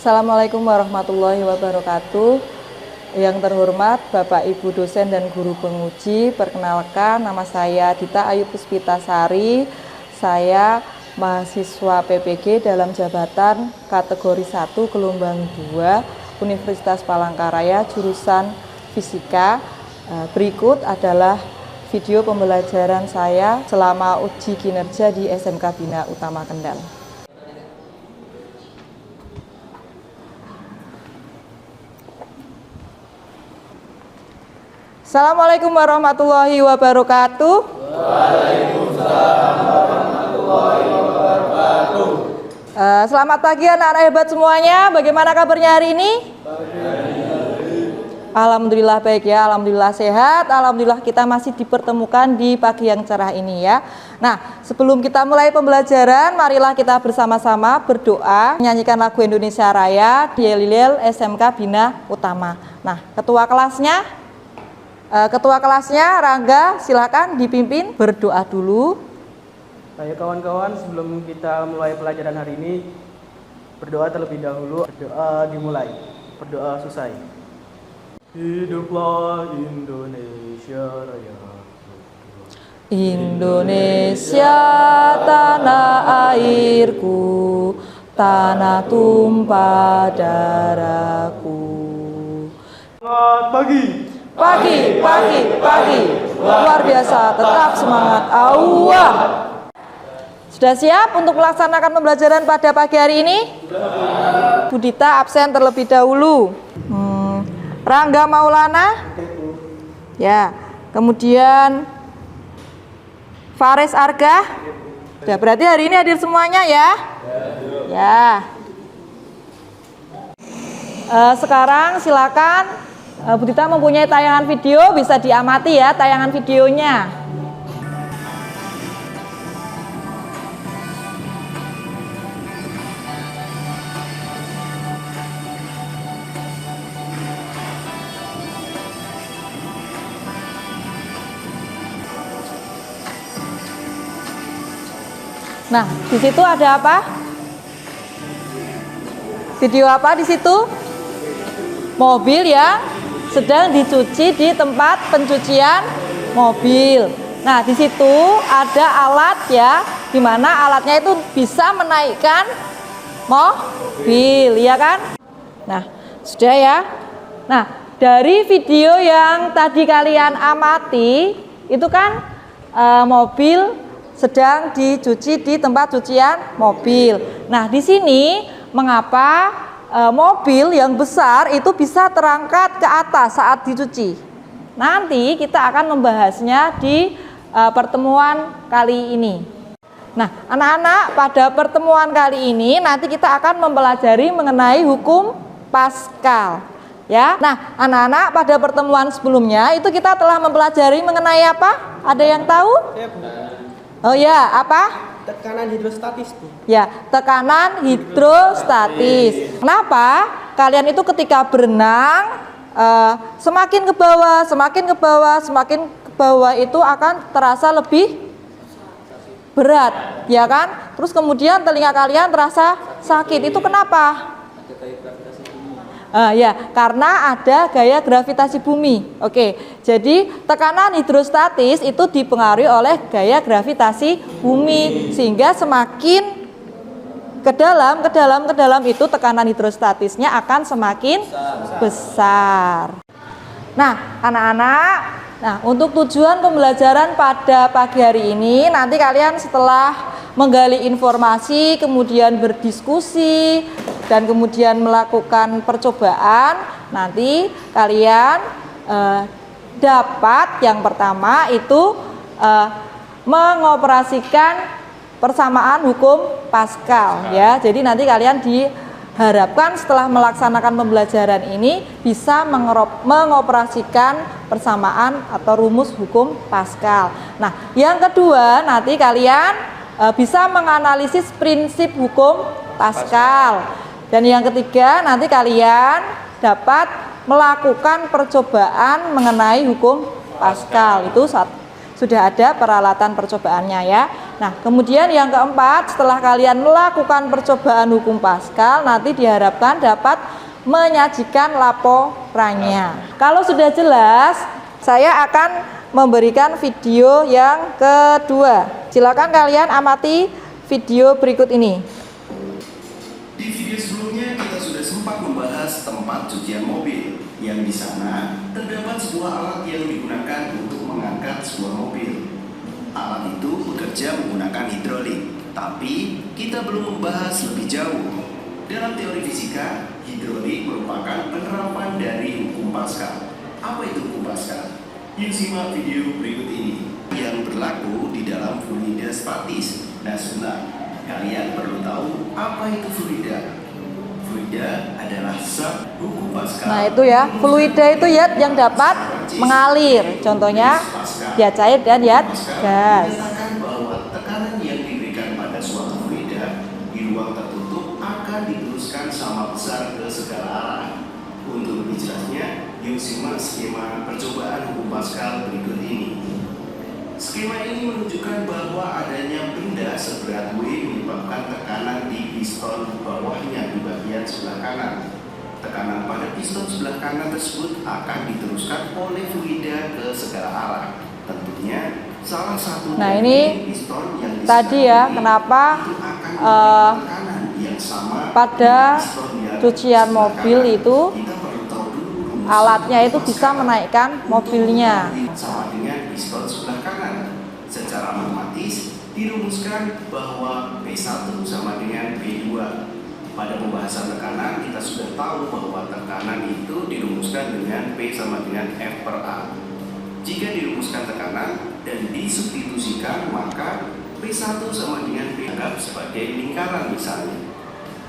Assalamualaikum warahmatullahi wabarakatuh. Yang terhormat Bapak Ibu dosen dan guru penguji, perkenalkan nama saya Dita Ayu Puspitasari. Saya mahasiswa PPG dalam jabatan kategori 1 gelombang 2 Universitas Palangkaraya jurusan Fisika. Berikut adalah video pembelajaran saya selama uji kinerja di SMK Bina Utama Kendal. Assalamualaikum warahmatullahi wabarakatuh. Waalaikumsalam warahmatullahi wabarakatuh. Selamat pagi anak-anak hebat semuanya. Bagaimana kabarnya hari ini? Alhamdulillah baik ya, alhamdulillah sehat, alhamdulillah kita masih dipertemukan di pagi yang cerah ini ya. Nah, sebelum kita mulai pembelajaran, marilah kita bersama-sama berdoa, menyanyikan lagu Indonesia Raya di Yelilil SMK Bina Utama. Nah, Ketua kelasnya Rangga, silakan dipimpin berdoa dulu. Baik kawan-kawan, sebelum kita mulai pelajaran hari ini, berdoa terlebih dahulu. Berdoa dimulai, berdoa selesai. Hiduplah Indonesia Raya. Indonesia tanah airku, tanah tumpah darahku. Selamat pagi. Pagi, luar biasa, tetap semangat. Awah. Sudah siap untuk melaksanakan pembelajaran pada pagi hari ini? Bu Dita absen terlebih dahulu. Rangga Maulana, ya. Kemudian Faris Arga, ya, berarti hari ini hadir semuanya ya. Ya. Sekarang silakan. Bu Dita mempunyai tayangan video, bisa diamati ya tayangan videonya. Nah, di situ ada apa? Video apa di situ? Mobil ya. Sedang dicuci di tempat pencucian mobil. Nah, di situ ada alat ya, di mana alatnya itu bisa menaikkan mobil, ya kan? Nah, sudah ya. Nah, dari video yang tadi kalian amati, itu kan mobil sedang dicuci di tempat cucian mobil. Nah, di sini mengapa mobil yang besar itu bisa terangkat ke atas saat dicuci? Nanti kita akan membahasnya di pertemuan kali ini. Nah, anak-anak, pada pertemuan kali ini nanti kita akan mempelajari mengenai hukum Pascal. Ya. Nah, anak-anak, pada pertemuan sebelumnya itu kita telah mempelajari mengenai apa? Ada yang tahu? Oh ya, apa? Tekanan hidrostatis tuh. Ya, tekanan hidrostatis. Kenapa? Kalian itu ketika berenang semakin ke bawah, semakin ke bawah itu akan terasa lebih berat, ya kan? Terus kemudian telinga kalian terasa sakit. Itu kenapa? Ya, karena ada gaya gravitasi bumi. Oke, jadi tekanan hidrostatis itu dipengaruhi oleh gaya gravitasi bumi, sehingga semakin ke dalam itu tekanan hidrostatisnya akan semakin besar. Nah, anak-anak, untuk tujuan pembelajaran pada pagi hari ini, nanti kalian setelah menggali informasi, kemudian berdiskusi, dan kemudian melakukan percobaan, nanti kalian dapat yang pertama itu mengoperasikan persamaan hukum Pascal ya. Jadi nanti kalian diharapkan setelah melaksanakan pembelajaran ini bisa mengoperasikan persamaan atau rumus hukum Pascal. Nah, yang kedua nanti kalian bisa menganalisis prinsip hukum Pascal. Dan yang ketiga, nanti kalian dapat melakukan percobaan mengenai hukum Pascal. Itu sudah ada peralatan percobaannya ya. Nah, kemudian yang keempat, setelah kalian melakukan percobaan hukum Pascal, nanti diharapkan dapat menyajikan laporannya. Kalau sudah jelas, saya akan memberikan video yang kedua. Silakan kalian amati video berikut ini. Di video sebelumnya kita sudah sempat membahas tempat cucian mobil, yang di sana terdapat sebuah alat yang digunakan untuk mengangkat sebuah mobil. Alat itu bekerja menggunakan hidrolik, tapi kita belum membahas lebih jauh. Dalam teori fisika, hidrolik merupakan penerapan dari hukum Pascal. Apa itu hukum Pascal? Yuk simak video berikut ini yang berlaku di dalam fluida statis. Nah, sebentar, kalian perlu tahu apa itu fluida. Fluida adalah zat hukum Pascal. Nah, itu ya, fluida itu ya yang dapat mengalir. Contohnya dia cair dan dia gas. Menyatakan bahwa tekanan yang diberikan pada suatu fluida di ruang tertutup akan diteruskan sama besar ke segala arah. Untuk lebih jelasnya, yuk simak skema percobaan hukum Pascal berikut ini. Skema ini menunjukkan bahwa adanya benda seberat W menyebabkan tekanan di piston bawahnya di bagian sebelah kanan. Tekanan pada piston sebelah kanan tersebut akan diteruskan oleh fluida ke segala arah. Tentunya salah satu ini piston yang tadi ya, kenapa yang sama pada cucian mobil itu alatnya itu bisa menaikkan mobilnya. Sama dengan piston sebelah kanan. Secara matematis dirumuskan bahwa P1 sama dengan P2. Pada pembahasan tekanan kita sudah tahu bahwa tekanan itu dirumuskan dengan P sama dengan F per A. Jika dirumuskan tekanan dan disubstitusikan, maka P1 sama dengan P anggap sebagai lingkaran misalnya.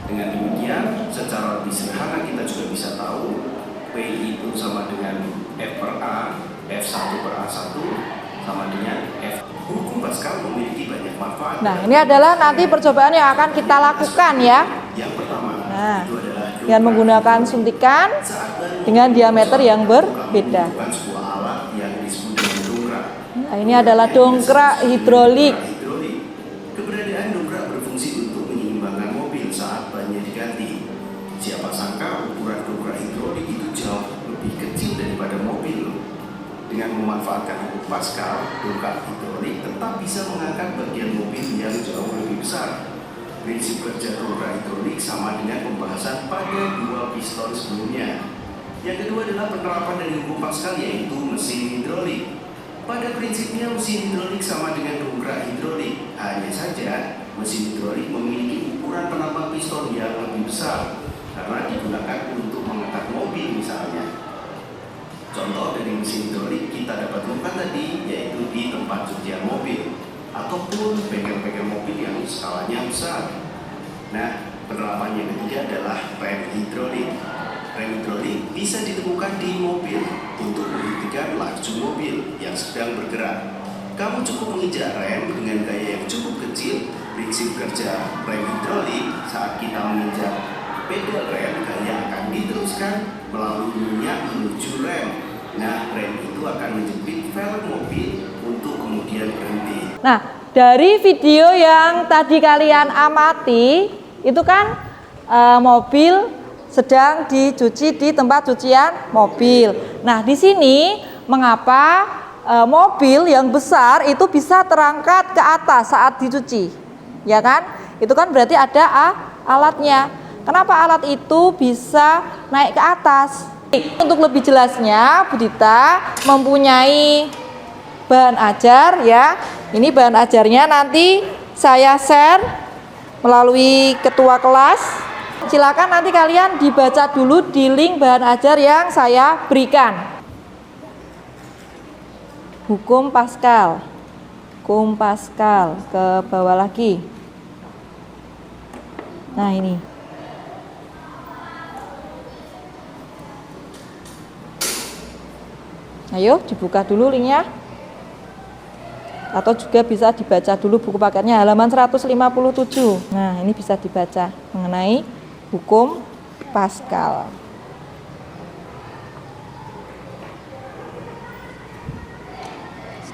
Dengan demikian, secara lebih sederhana kita juga bisa tahu P itu sama dengan F per A, F1 per A1 sama dengan F. Hukum Pascal memiliki banyak manfaat. Nah, ini adalah nanti percobaan yang akan kita lakukan ya. Yang pertama, nah, itu adalah dengan menggunakan suntikan dengan diameter yang berbeda. Sebuah alat yang disebut dengan dongkrak. Nah, ini adalah dongkrak hidrolik. Keberadaan dongkrak berfungsi untuk menyeimbangkan mobil saat bannya diganti. Siapa sangka ukuran dongkrak hidrolik itu jauh lebih kecil daripada mobil. Dengan memanfaatkan hukum Pascal, dongkrak hidrolik tetap bisa mengangkat bagian mobil yang jauh lebih besar. Prinsip kerja dongkrak hidrolik sama dengan pembahasan pada dua piston sebelumnya. Yang kedua adalah penerapan dari hukum Pascal, yaitu mesin hidrolik. Pada prinsipnya mesin hidrolik sama dengan dongkrak hidrolik. Hanya saja mesin hidrolik memiliki ukuran penambang piston yang lebih besar karena digunakan untuk mengangkat mobil misalnya. Contoh dari mesin hidrolik kita dapat temukan tadi, yaitu di tempat cucian mobil ataupun bengkel-bengkel mobil yang skalanya besar. Nah, penerapan yang ketiga adalah rem hidrolik. Rem hidrolik bisa ditemukan di mobil untuk menghentikan laju mobil yang sedang bergerak. Kamu cukup menginjak rem dengan gaya yang cukup kecil. Prinsip kerja rem hidrolik, saat kita menginjak pedal rem, gaya akan diteruskan melalui minyak menuju rem. Nah, rem itu akan menjepit velg mobil untuk kemudian berhenti. Nah, dari video yang tadi kalian amati, itu kan mobil sedang dicuci di tempat cucian mobil. Nah, di sini mengapa mobil yang besar itu bisa terangkat ke atas saat dicuci? Ya kan? Itu kan berarti ada alatnya. Kenapa alat itu bisa naik ke atas? Untuk lebih jelasnya, Bu Dita mempunyai bahan ajar ya. Ini bahan ajarnya nanti saya share melalui ketua kelas. Silakan nanti kalian dibaca dulu di link bahan ajar yang saya berikan. Hukum Pascal. Hukum Pascal ke bawah lagi. Nah, ini. Ayo dibuka dulu linknya, atau juga bisa dibaca dulu buku paketnya halaman 157. Nah, ini bisa dibaca mengenai hukum Pascal.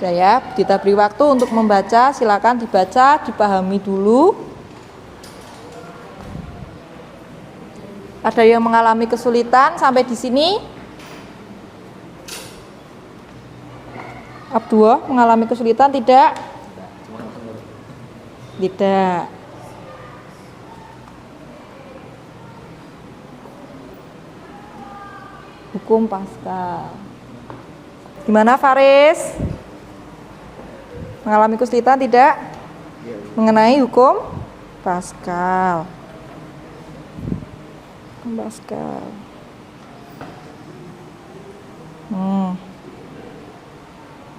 Sudah ya, kita beri waktu untuk membaca, silakan dibaca, dipahami dulu. Ada yang mengalami kesulitan sampai di sini? Abdullah mengalami kesulitan tidak? Tidak. Hukum Paskal. Gimana Faris? Mengalami kesulitan tidak? Mengenai hukum Paskal. Hukum Paskal.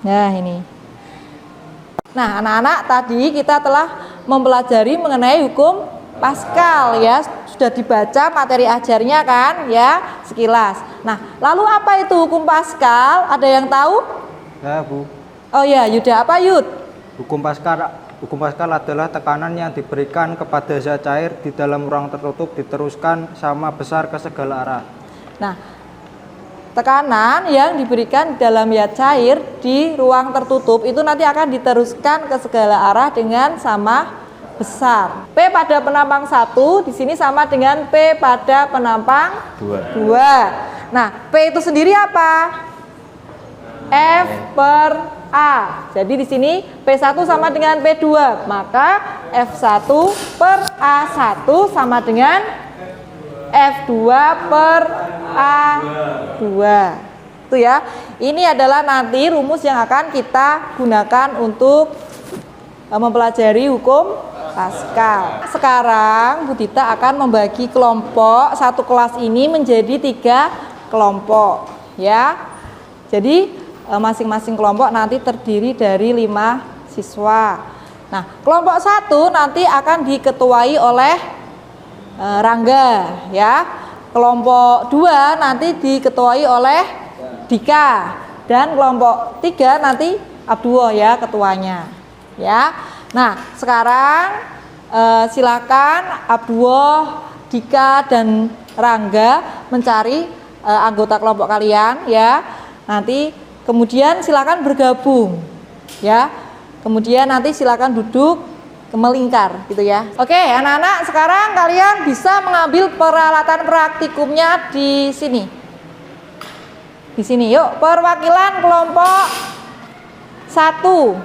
Nah ini. Nah anak-anak, tadi kita telah mempelajari mengenai hukum Paskal ya, sudah dibaca materi ajarnya kan ya, sekilas. Nah lalu apa itu hukum Paskal? Ada yang tahu? Ya Bu. Oh ya, Yuda, apa Yud? Hukum Paskal adalah tekanan yang diberikan kepada zat cair di dalam ruang tertutup diteruskan sama besar ke segala arah. Nah, tekanan yang diberikan di dalam zat cair di ruang tertutup itu nanti akan diteruskan ke segala arah dengan sama besar. P pada penampang 1 di sini sama dengan P pada penampang 2. Nah, P itu sendiri apa? F per A. Jadi di sini P1 sama dengan P2, maka F1 per A1 sama dengan F2 per A2. Itu ya. Ini adalah nanti rumus yang akan kita gunakan untuk mempelajari hukum Paskal. Sekarang Bu Dita akan membagi kelompok satu kelas ini menjadi 3 kelompok ya. Jadi masing-masing kelompok nanti terdiri dari 5 siswa. Nah, kelompok 1 nanti akan diketuai oleh Rangga ya. Kelompok 2 nanti diketuai oleh Dika, dan kelompok 3 nanti Abdullah ya ketuanya. Ya. Nah, sekarang silakan Abdullah, Dika dan Rangga mencari anggota kelompok kalian ya. Nanti kemudian silakan bergabung ya. Kemudian nanti silakan duduk melingkar gitu ya. Oke, anak-anak, sekarang kalian bisa mengambil peralatan praktikumnya di sini. Di sini yuk, perwakilan kelompok 1,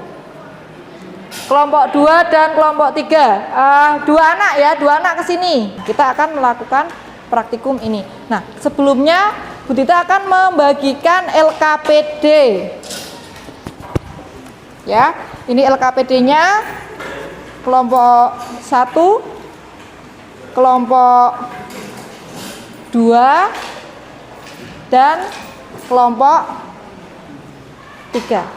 kelompok 2 dan kelompok 3. 2 anak ya, 2 anak ke sini. Kita akan melakukan praktikum ini. Nah, sebelumnya Bu Dita akan membagikan LKPD. Ya, ini LKPD-nya kelompok 1, kelompok 2 dan kelompok 3.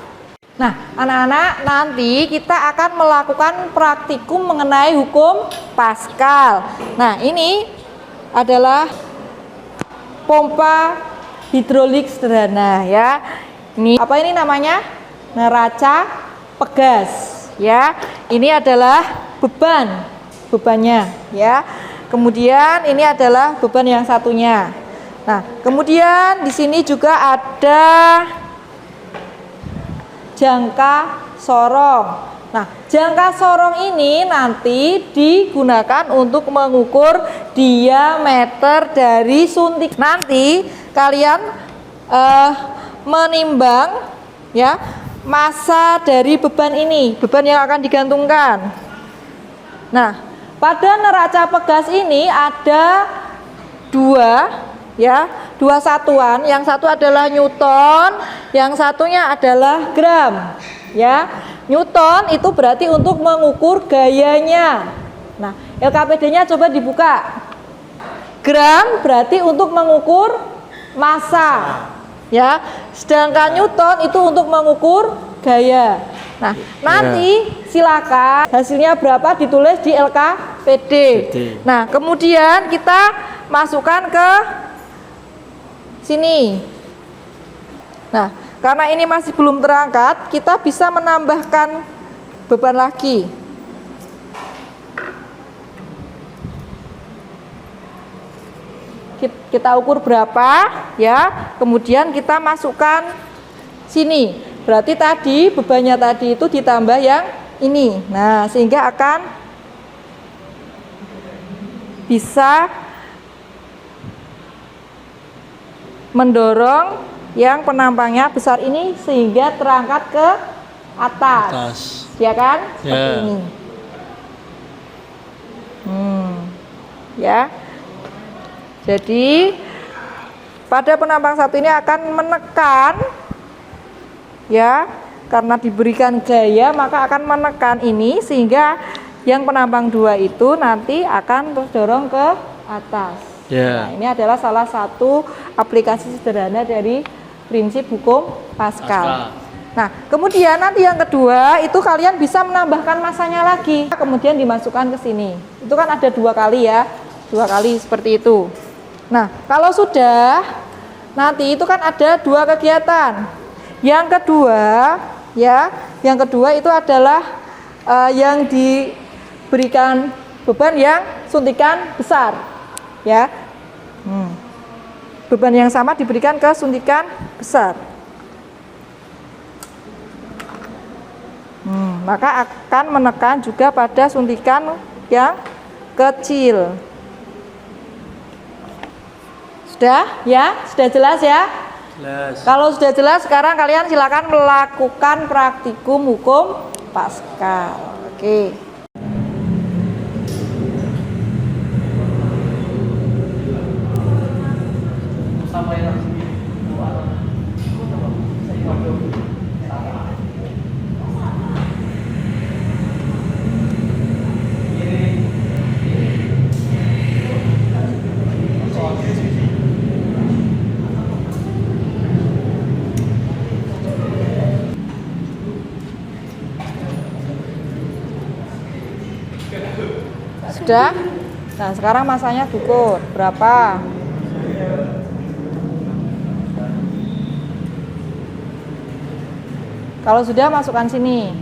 Nah, anak-anak, nanti kita akan melakukan praktikum mengenai hukum Paskal. Nah, ini adalah pompa hidrolik sederhana ya. Ini apa ini namanya? Neraca pegas ya. Ini adalah bebannya ya. Kemudian ini adalah beban yang satunya. Nah, kemudian di sini juga ada jangka sorong. Nah, jangka sorong ini nanti digunakan untuk mengukur diameter dari suntik. Nanti kalian menimbang ya massa dari beban ini, beban yang akan digantungkan. Nah, pada neraca pegas ini ada 2 satuan. Yang satu adalah Newton, yang satunya adalah gram ya. Newton itu berarti untuk mengukur gayanya. Nah, LKPD-nya coba dibuka. Gram berarti untuk mengukur massa. Ya, sedangkan Newton itu untuk mengukur gaya. Nah, nanti silakan hasilnya berapa ditulis di LKPD. Nah, kemudian kita masukkan ke sini. Nah, karena ini masih belum terangkat, kita bisa menambahkan beban lagi. Kita ukur berapa ya, kemudian kita masukkan sini. Berarti tadi bebannya tadi itu ditambah yang ini. Nah, sehingga akan bisa mendorong yang penampangnya besar ini sehingga terangkat ke atas. Ya kan? Seperti ini. Ya. Jadi pada penampang satu ini akan menekan, ya, karena diberikan gaya maka akan menekan ini sehingga yang penampang dua itu nanti akan terdorong ke atas. Nah, ini adalah salah satu aplikasi sederhana dari prinsip hukum Pascal. Nah, kemudian nanti yang kedua itu kalian bisa menambahkan masanya lagi, kemudian dimasukkan ke sini. Itu kan ada 2 kali ya, 2 kali seperti itu. Nah, kalau sudah, nanti itu kan ada 2 kegiatan. Yang kedua, ya, yang kedua itu adalah yang diberikan beban yang suntikan besar, ya. Beban yang sama diberikan ke suntikan besar. Maka akan menekan juga pada suntikan yang kecil. Sudah ya? Sudah jelas ya? Jelas. Kalau sudah jelas, sekarang kalian silakan melakukan praktikum hukum Pascal. Oke. Sudah? Nah, sekarang masanya diukur berapa? Kalau sudah, masukkan sini.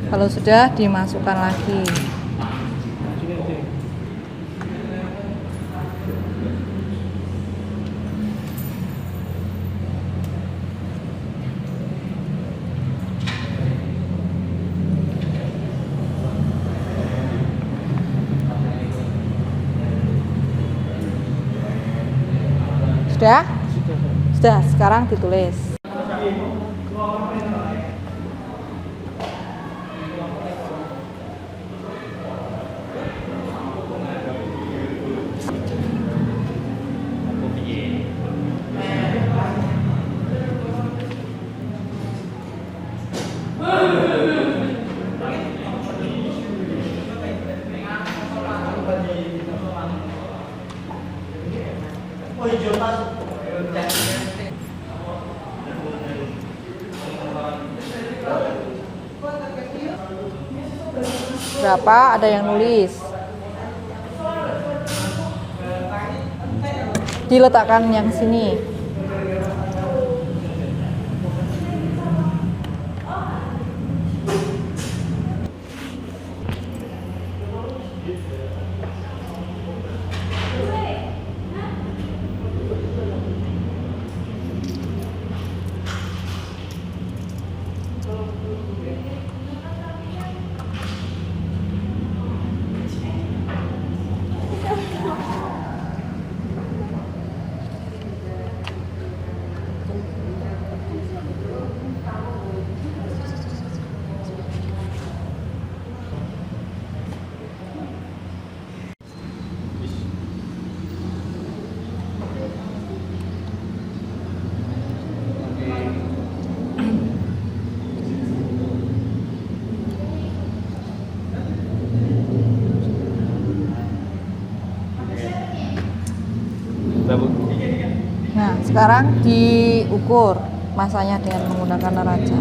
Kalau sudah, dimasukkan lagi. Sudah? Sudah, sekarang ditulis. Berapa? Ada yang nulis. Diletakkan yang sini. Nah, sekarang diukur masanya dengan menggunakan neraca.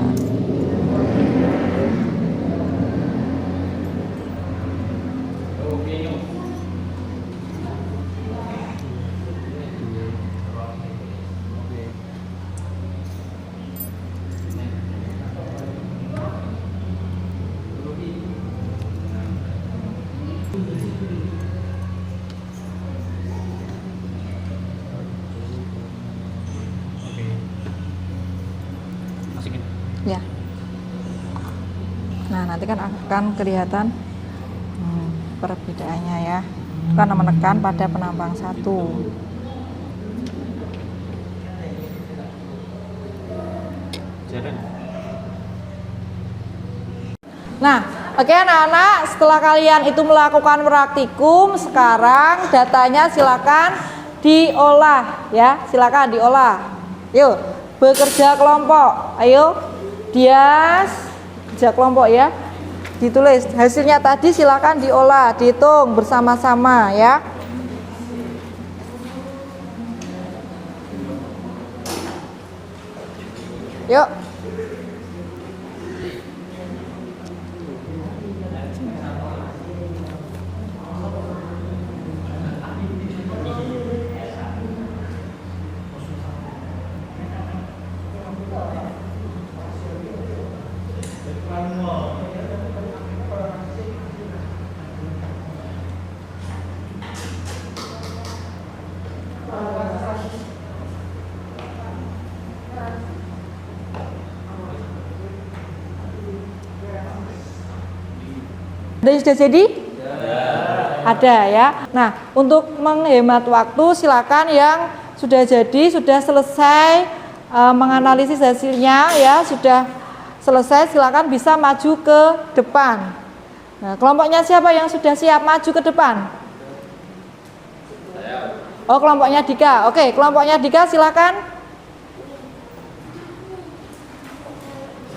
Ya. Nah, nanti kan akan kelihatan perbedaannya ya. Karena menekan pada penampang 1. Nah, oke anak-anak, setelah kalian itu melakukan praktikum, sekarang datanya silakan diolah ya, silakan diolah. Yuk, bekerja kelompok. Ayo, Dias, kerja kelompok ya. Ditulis hasilnya tadi, silakan diolah, dihitung bersama-sama ya. Yuk. Ada yang sudah jadi? Ada ya. Nah, untuk menghemat waktu, silakan yang sudah jadi, sudah selesai menganalisis hasilnya ya, sudah selesai, silakan bisa maju ke depan. Nah, kelompoknya siapa yang sudah siap maju ke depan? Oh, kelompoknya Dika. Oke, kelompoknya Dika silakan.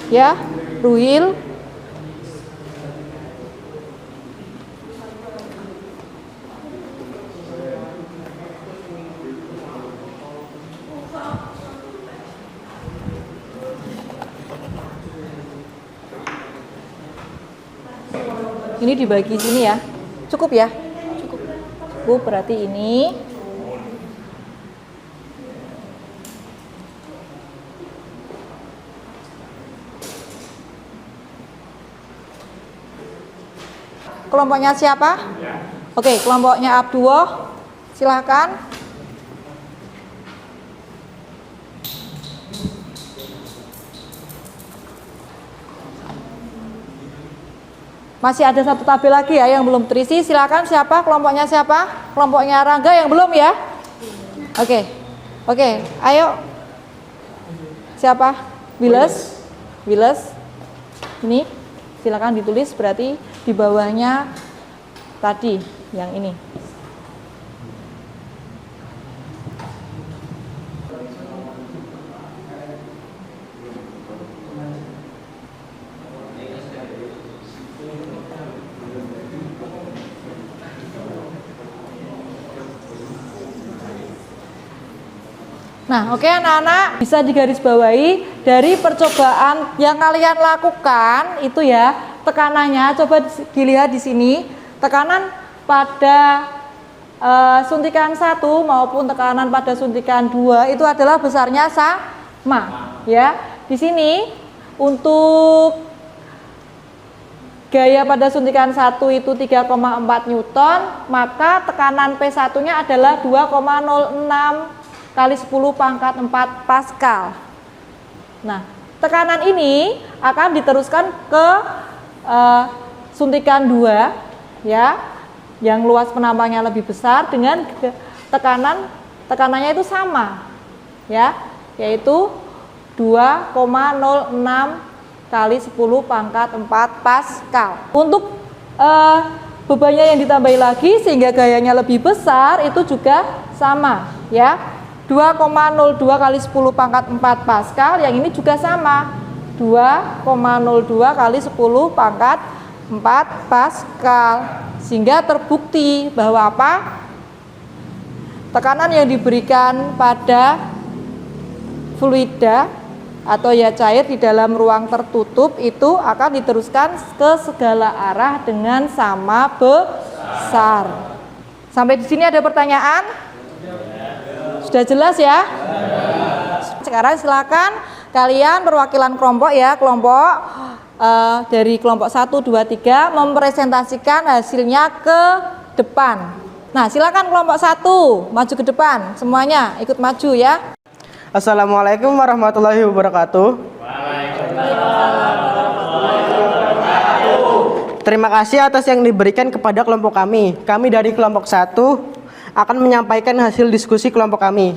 Ya, Ruhil. Ini dibagi sini ya. Cukup ya? Cukup. Berarti ini. Kelompoknya siapa? Oke, kelompoknya Abduo. Silakan. Masih ada satu tabel lagi ya yang belum terisi. Silakan, siapa? Kelompoknya siapa? Kelompoknya Rangga yang belum ya? Oke. Oke, ayo. Siapa? Wiles. Wiles. Ini silakan ditulis, berarti di bawahnya tadi yang ini. Nah, oke anak-anak, bisa digarisbawahi dari percobaan yang kalian lakukan itu ya, tekanannya coba dilihat di sini, tekanan pada suntikan 1 maupun tekanan pada suntikan 2 itu adalah besarnya sama ya. Di sini untuk gaya pada suntikan 1 itu 3,4 Newton, maka tekanan P1-nya adalah 2,06 kali 10 pangkat 4 Pascal. Nah, tekanan ini akan diteruskan ke suntikan 2 ya, yang luas penampangnya lebih besar dengan tekanannya itu sama ya, yaitu 2,06 kali 10 pangkat 4 Pascal. Untuk bebannya yang ditambahi lagi sehingga gayanya lebih besar itu juga sama ya. 2,02 kali 10 pangkat 4 Pascal, yang ini juga sama 2,02 kali 10 pangkat 4 Pascal, sehingga terbukti bahwa apa? Tekanan yang diberikan pada fluida atau ya cair di dalam ruang tertutup itu akan diteruskan ke segala arah dengan sama besar. Sampai di sini ada pertanyaan? Sudah jelas ya? Sekarang silakan kalian perwakilan kelompok ya, kelompok dari kelompok 1, 2, 3 mempresentasikan hasilnya ke depan. Nah, silakan kelompok 1 maju ke depan, semuanya ikut maju ya. Assalamualaikum warahmatullahi wabarakatuh. Terima kasih atas yang diberikan kepada kelompok kami. Kami dari kelompok 1 akan menyampaikan hasil diskusi kelompok kami.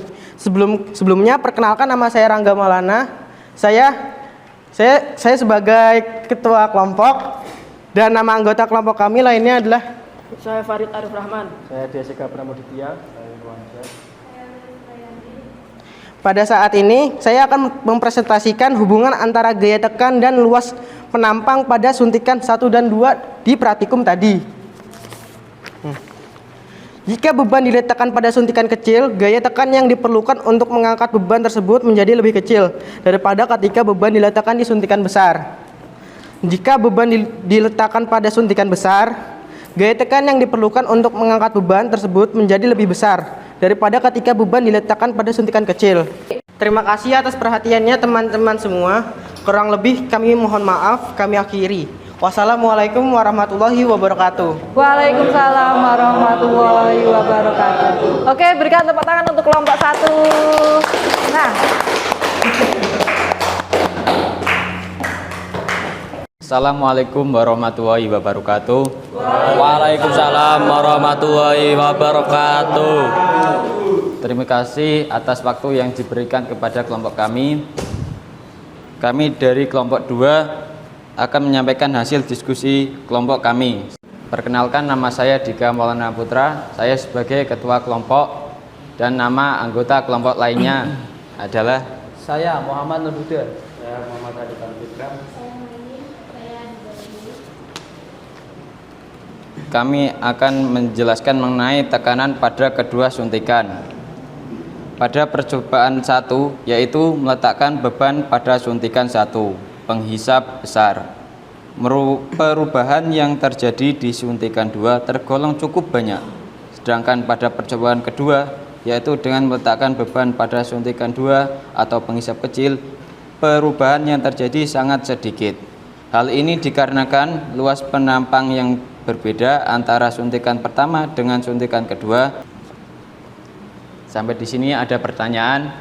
Sebelumnya perkenalkan, nama saya Rangga Maulana. Saya sebagai ketua kelompok, dan nama anggota kelompok kami lainnya adalah Saya Farid Arif Rahman. saya Desika Pramuditya. Pada saat ini saya akan mempresentasikan hubungan antara gaya tekan dan luas penampang pada suntikan 1 dan 2 di praktikum tadi. Jika beban diletakkan pada suntikan kecil, gaya tekan yang diperlukan untuk mengangkat beban tersebut menjadi lebih kecil daripada ketika beban diletakkan di suntikan besar. Jika beban diletakkan pada suntikan besar, gaya tekan yang diperlukan untuk mengangkat beban tersebut menjadi lebih besar daripada ketika beban diletakkan pada suntikan kecil. Terima kasih atas perhatiannya teman-teman semua. Kurang lebih kami mohon maaf, kami akhiri. Wassalamualaikum warahmatullahi wabarakatuh. Waalaikumsalam warahmatullahi wabarakatuh. Oke, berikan tepuk tangan untuk kelompok 1. Nah, Assalamualaikum warahmatullahi wabarakatuh. Waalaikumsalam warahmatullahi wabarakatuh. Terima kasih atas waktu yang diberikan kepada kelompok kami. Kami dari kelompok 2 akan menyampaikan hasil diskusi kelompok kami. Perkenalkan, nama saya Dika Maulana Putra. Saya sebagai ketua kelompok, dan nama anggota kelompok lainnya adalah Saya Muhammad Nurhuda. Saya Muhammad Aditya Fitra. Kami akan menjelaskan mengenai tekanan pada kedua suntikan. Pada percobaan 1, yaitu meletakkan beban pada suntikan 1, penghisap besar. Perubahan yang terjadi di suntikan 2 tergolong cukup banyak. Sedangkan pada percobaan kedua, yaitu dengan meletakkan beban pada suntikan 2 atau penghisap kecil, perubahan yang terjadi sangat sedikit. Hal ini dikarenakan luas penampang yang berbeda antara suntikan pertama dengan suntikan kedua. Sampai di sini ada pertanyaan?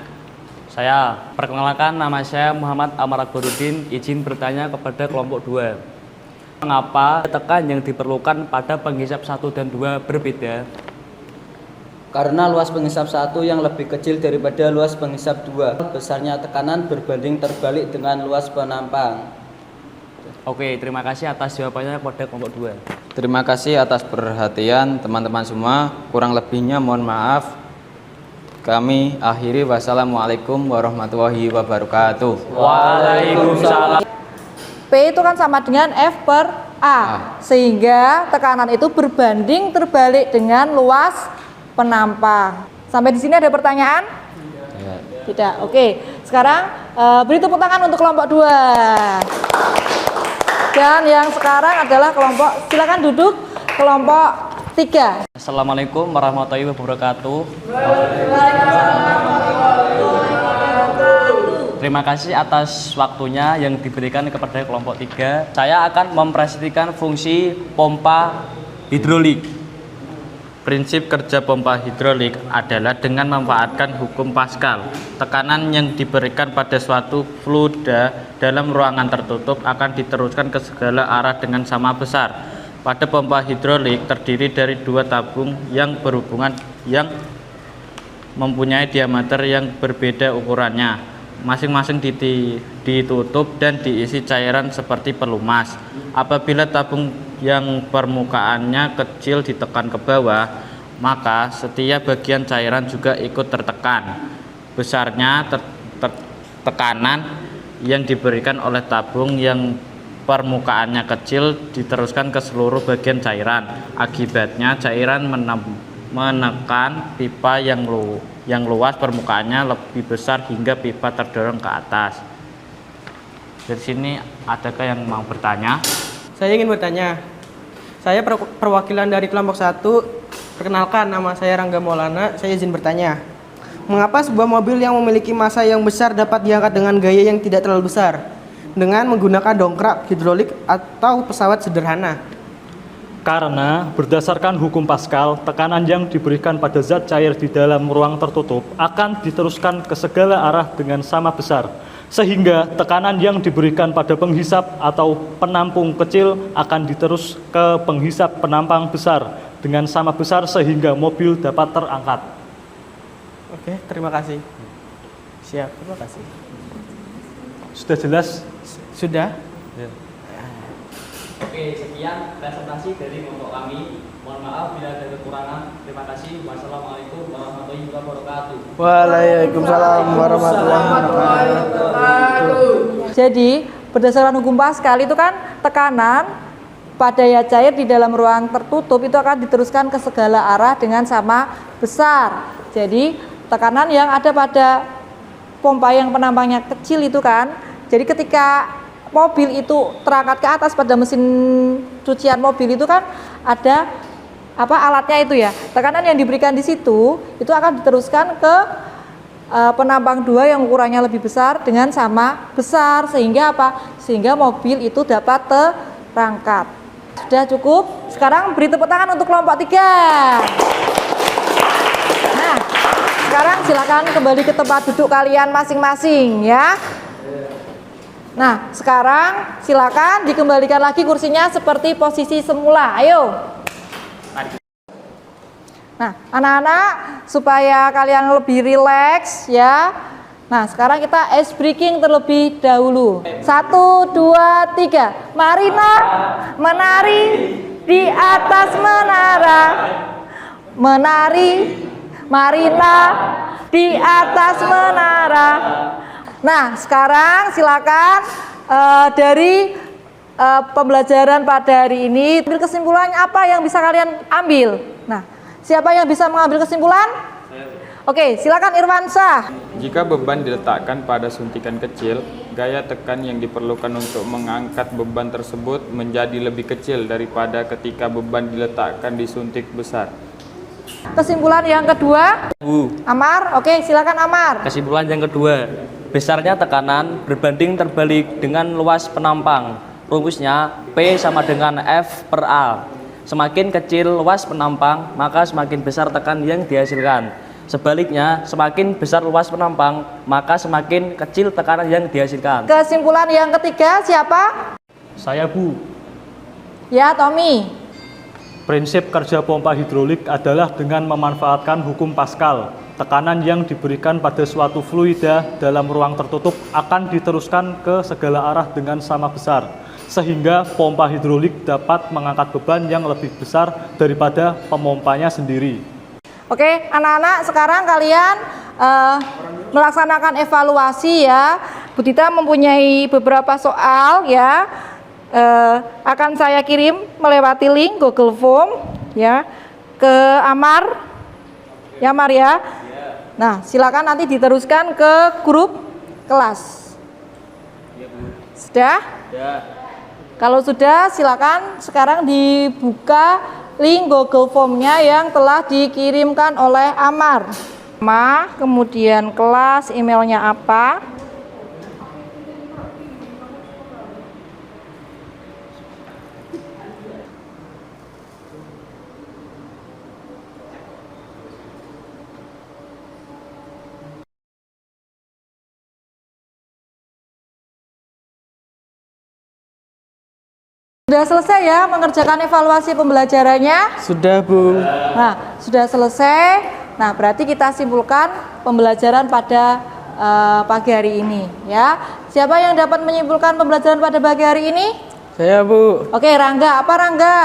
Saya perkenalkan, nama saya Muhammad Amar Akbaruddin. Izin bertanya kepada kelompok 2. Mengapa tekan yang diperlukan pada penghisap 1 dan 2 berbeda? Karena luas penghisap 1 yang lebih kecil daripada luas penghisap 2. Besarnya tekanan berbanding terbalik dengan luas penampang. Oke, terima kasih atas jawabannya kepada kelompok 2. Terima kasih atas perhatian teman-teman semua. Kurang lebihnya mohon maaf. Kami akhiri. Wassalamualaikum warahmatullahi wabarakatuh. Waalaikumsalam. P itu kan sama dengan F per A, sehingga tekanan itu berbanding terbalik dengan luas penampang. Sampai di sini ada pertanyaan? Ya. Tidak. Oke, sekarang beri tepuk tangan untuk kelompok 2. Dan yang sekarang adalah kelompok, silakan duduk, kelompok 3. Assalamualaikum warahmatullahi wabarakatuh. Terima kasih atas waktunya yang diberikan kepada kelompok 3. Saya akan mempresentasikan fungsi pompa hidrolik. Prinsip kerja pompa hidrolik adalah dengan memanfaatkan hukum Pascal. Tekanan yang diberikan pada suatu fluida dalam ruangan tertutup akan diteruskan ke segala arah dengan sama besar. Pada pompa hidrolik terdiri dari 2 tabung yang berhubungan yang mempunyai diameter yang berbeda ukurannya. Masing-masing ditutup dan diisi cairan seperti pelumas. Apabila tabung yang permukaannya kecil ditekan ke bawah, maka setiap bagian cairan juga ikut tertekan. Besarnya tekanan yang diberikan oleh tabung yang permukaannya kecil diteruskan ke seluruh bagian cairan. Akibatnya cairan menekan pipa yang luas permukaannya lebih besar hingga pipa terdorong ke atas. Dari sini adakah yang mau bertanya? Saya ingin bertanya. Saya perwakilan dari kelompok 1. Perkenalkan, nama saya Rangga Maulana. Saya izin bertanya. Mengapa sebuah mobil yang memiliki massa yang besar dapat diangkat dengan gaya yang tidak terlalu besar dengan menggunakan dongkrak hidrolik atau pesawat sederhana? Karena berdasarkan hukum Pascal, tekanan yang diberikan pada zat cair di dalam ruang tertutup akan diteruskan ke segala arah dengan sama besar, sehingga tekanan yang diberikan pada penghisap atau penampung kecil akan diterus ke penghisap penampang besar dengan sama besar sehingga mobil dapat terangkat. Oke, terima kasih. Siap, terima kasih. Sudah jelas? Sudah? Ya. Oke, sekian presentasi dari kelompok kami. Mohon maaf bila ada kekurangan. Terima kasih. Wassalamualaikum warahmatullahi wabarakatuh. Waalaikumsalam warahmatullahi wabarakatuh. Jadi berdasarkan hukum Pascal itu kan tekanan pada daya cair di dalam ruang tertutup itu akan diteruskan ke segala arah dengan sama besar. Jadi tekanan yang ada pada pompa yang penampangnya kecil itu kan, jadi ketika mobil itu terangkat ke atas pada mesin cucian mobil itu kan ada alatnya itu ya, tekanan yang diberikan di situ itu akan diteruskan ke penampang 2 yang ukurannya lebih besar dengan sama besar sehingga sehingga mobil itu dapat terangkat. Sudah cukup? Sekarang beri tepuk tangan untuk kelompok 3. Nah, sekarang silakan kembali ke tempat duduk kalian masing-masing ya. Nah, sekarang silakan dikembalikan lagi kursinya seperti posisi semula. Ayo. Nah, anak-anak supaya kalian lebih rileks ya. Nah, sekarang kita ice breaking terlebih dahulu. 1, 2, 3. Marina menari di atas menara. Menari Marina di atas menara. Nah, sekarang silakan dari pembelajaran pada hari ini, ambil kesimpulannya apa yang bisa kalian ambil. Nah, siapa yang bisa mengambil kesimpulan? Oke, silakan Irwansyah. Jika beban diletakkan pada suntikan kecil, gaya tekan yang diperlukan untuk mengangkat beban tersebut menjadi lebih kecil daripada ketika beban diletakkan di suntik besar. Kesimpulan yang kedua, Amar. Oke, silakan Amar. Kesimpulan yang kedua, besarnya tekanan berbanding terbalik dengan luas penampang. Rumusnya P sama dengan F per A. Semakin kecil luas penampang, maka semakin besar tekan yang dihasilkan. Sebaliknya, semakin besar luas penampang, maka semakin kecil tekanan yang dihasilkan. Kesimpulan yang ketiga siapa? Saya, Bu. Ya, Tommy. Prinsip kerja pompa hidrolik adalah dengan memanfaatkan hukum Pascal. Tekanan yang diberikan pada suatu fluida dalam ruang tertutup akan diteruskan ke segala arah dengan sama besar, sehingga pompa hidrolik dapat mengangkat beban yang lebih besar daripada pemompanya sendiri. Oke, anak-anak, sekarang kalian melaksanakan evaluasi ya. Bu Tita mempunyai beberapa soal ya. Akan saya kirim melewati link Google Form ya ke Amar. Ya, Amar ya. Nah, silakan nanti diteruskan ke grup kelas. Sudah? Kalau sudah, silakan sekarang dibuka link Google Form-nya yang telah dikirimkan oleh Amar. Nama, kemudian kelas, emailnya apa. Sudah selesai ya mengerjakan evaluasi pembelajarannya? Sudah, Bu. Nah, sudah selesai. Nah, berarti kita simpulkan pembelajaran pada pagi hari ini ya. Siapa yang dapat menyimpulkan pembelajaran pada pagi hari ini? Saya, Bu. Oke, Rangga. Apa Rangga?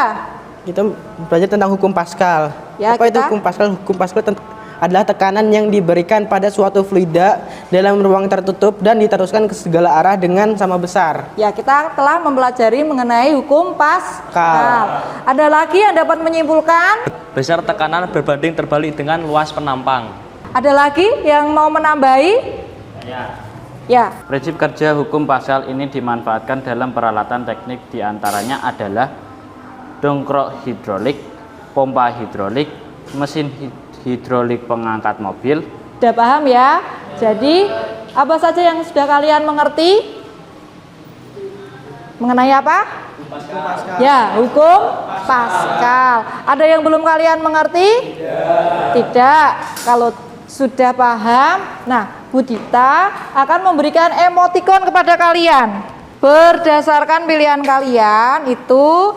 Kita belajar tentang hukum Pascal. Ya, Apa itu kita- hukum Pascal? Hukum Pascal adalah tekanan yang diberikan pada suatu fluida dalam ruang tertutup dan diteruskan ke segala arah dengan sama besar. Ya, kita telah mempelajari mengenai hukum Pascal. Ada lagi yang dapat menyimpulkan? Besar tekanan berbanding terbalik dengan luas penampang. Ada lagi yang mau menambahi? Ya. Prinsip kerja hukum Pascal ini dimanfaatkan dalam peralatan teknik, diantaranya adalah dongkrok hidrolik, pompa hidrolik, mesin hidrolik pengangkat mobil. Sudah paham ya? Jadi, apa saja yang sudah kalian mengerti? Mengenai apa? Ya, hukum Pascal. Ada yang belum kalian mengerti? Tidak. Kalau sudah paham? Nah, Bu Dita akan memberikan emoticon kepada kalian. Berdasarkan pilihan kalian itu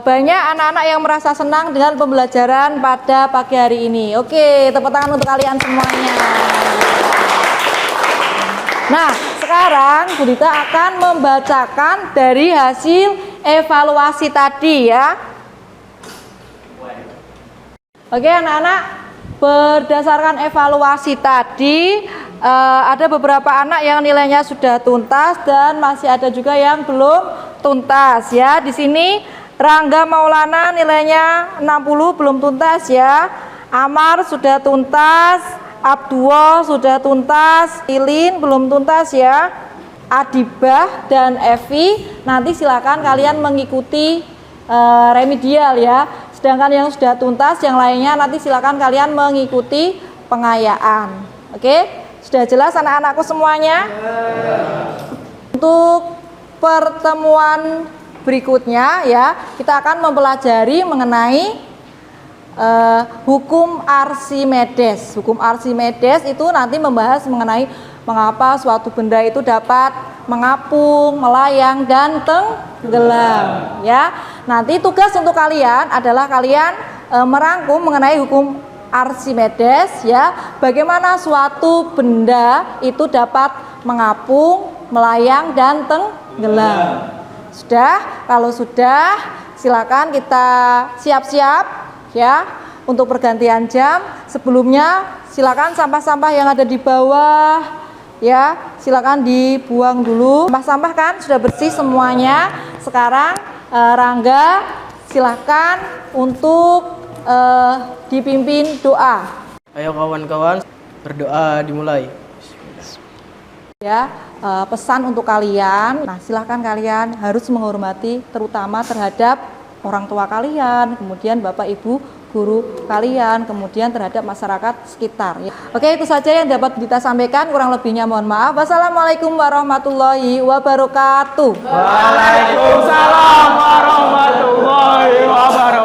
banyak anak-anak yang merasa senang dengan pembelajaran pada pagi hari ini. Oke, tepuk tangan untuk kalian semuanya. Nah, sekarang Bu Dita akan membacakan dari hasil evaluasi tadi ya. Oke anak-anak, berdasarkan evaluasi tadi ada beberapa anak yang nilainya sudah tuntas dan masih ada juga yang belum tuntas ya. Di sini Rangga Maulana nilainya 60 belum tuntas ya. Amar sudah tuntas, Abdullah sudah tuntas, Ilin belum tuntas ya. Adibah dan Evi nanti silakan kalian mengikuti remedial ya. Sedangkan yang sudah tuntas yang lainnya nanti silakan kalian mengikuti pengayaan. Oke? Sudah jelas anak-anakku semuanya? Untuk pertemuan berikutnya ya, kita akan mempelajari mengenai hukum Archimedes. Hukum Archimedes itu nanti membahas mengenai mengapa suatu benda itu dapat mengapung, melayang dan tenggelam ya. Nanti tugas untuk kalian adalah kalian merangkum mengenai hukum Archimedes ya, bagaimana suatu benda itu dapat mengapung, melayang dan tenggelam. Sudah? Kalau sudah, silakan kita siap-siap ya untuk pergantian jam. Sebelumnya silakan sampah-sampah yang ada di bawah ya, silakan dibuang dulu. Sampah-sampah kan sudah bersih semuanya. Sekarang Rangga silakan untuk dipimpin doa. Ayo kawan-kawan, berdoa dimulai. Ya, pesan untuk kalian. Nah, silahkan kalian harus menghormati terutama terhadap orang tua kalian, kemudian bapak ibu guru kalian, kemudian terhadap masyarakat sekitar. Ya. Oke, itu saja yang dapat kita sampaikan. Kurang lebihnya mohon maaf. Wassalamualaikum warahmatullahi wabarakatuh. Waalaikumsalam warahmatullahi wabarakatuh.